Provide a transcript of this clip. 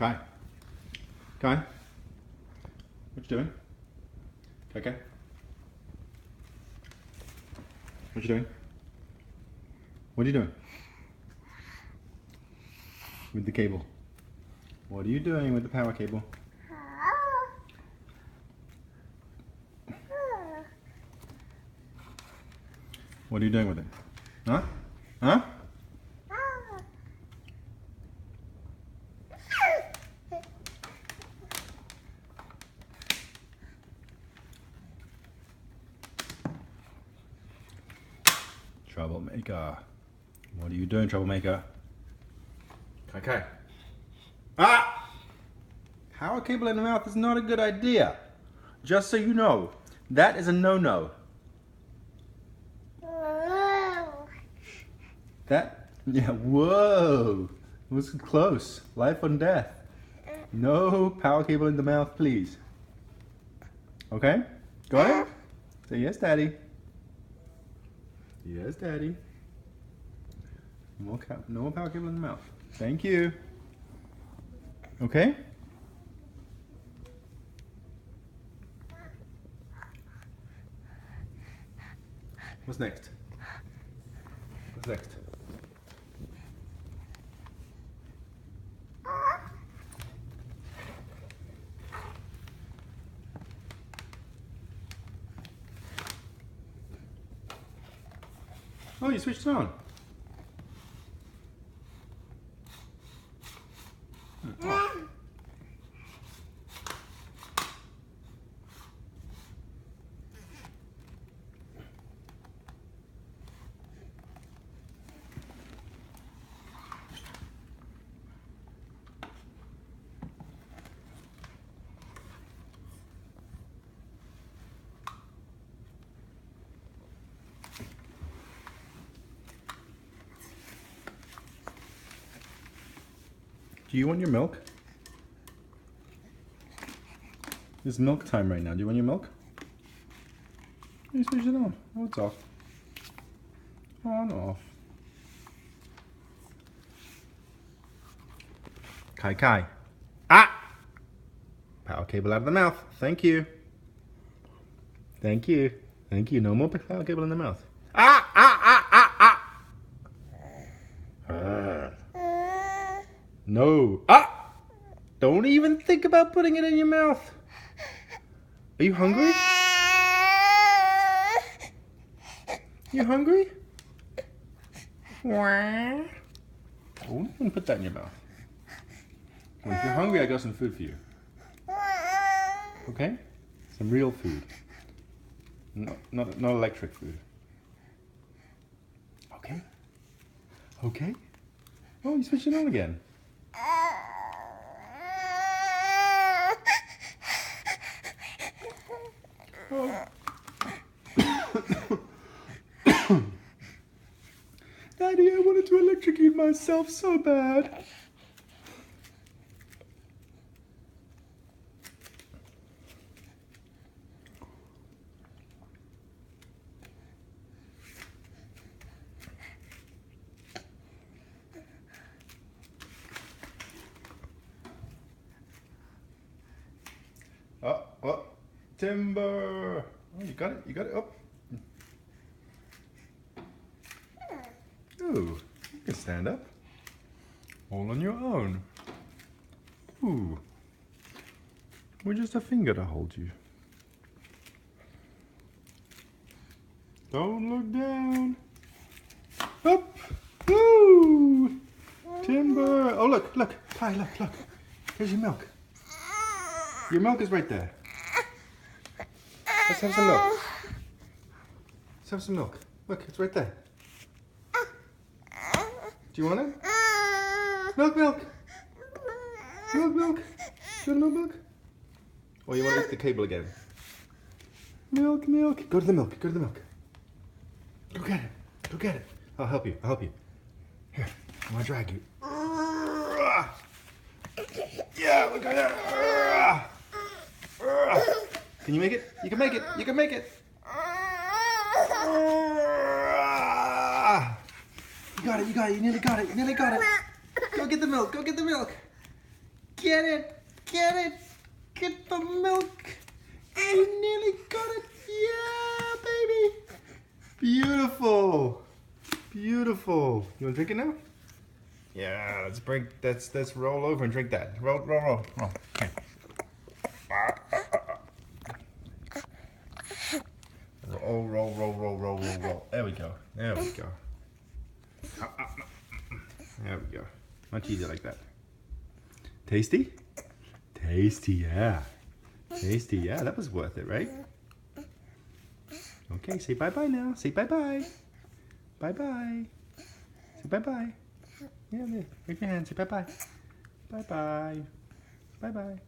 Kai. Kai. What you doing? Kai. What you doing? What are you doing? With the cable. What are you doing with the power cable? What are you doing with it? Huh? Huh? Troublemaker. What are you doing, troublemaker? Kai. Ah! Power cable in the mouth is not a good idea. Just so you know, that is a no-no. Whoa. It was close. Life or death. No power cable in the mouth, please. Okay? Got it? Say yes, Daddy. Yes, Daddy. No more power cable in the mouth. Thank you. Okay? What's next? What's next? Oh, you switched it on. Do you want your milk? It's milk time right now. Do you want your milk? You switch it on. Oh, it's off. On, off. Kai. Ah! Power cable out of the mouth. Thank you. Thank you. Thank you. No more power cable in the mouth. Ah! No. Ah! Don't even think about putting it in your mouth. Are you hungry? You hungry? Don't even put that in your mouth. Well, if you're hungry, I got some food for you. Okay? Some real food. Not electric food. Okay? Okay? Oh, you switched it on again. Oh. Daddy, I wanted to electrocute myself so bad. Oh, timber. Oh, you got it, up. Ooh, you can stand up. All on your own. Ooh. With just a finger to hold you. Don't look down. Up. Ooh. Timber. Oh, look. Kai, look. Here's your milk. Your milk is right there. Let's have some milk. Let's have some milk. Look, it's right there. Do you want it? Milk. Do you want milk? Or you want to eat the cable again? Milk. Go to the milk. Go get it. I'll help you. Here, I'm gonna drag you. Yeah, look at that. Can you make it? You can make it. You got it. You nearly got it. Go get the milk. Get it. Get it. Get the milk. You nearly got it. Yeah, baby. Beautiful. Beautiful. You want to drink it now? Yeah, let's roll over and drink that. Roll. Okay. Roll. There we go. There we go. Much easier like that. Tasty? Tasty, yeah. Tasty, yeah. That was worth it, right? Okay, say bye-bye now. Say bye-bye. Bye-bye. Say bye-bye. Yeah, there. Wave your hand. Say bye-bye. Bye-bye. Bye-bye.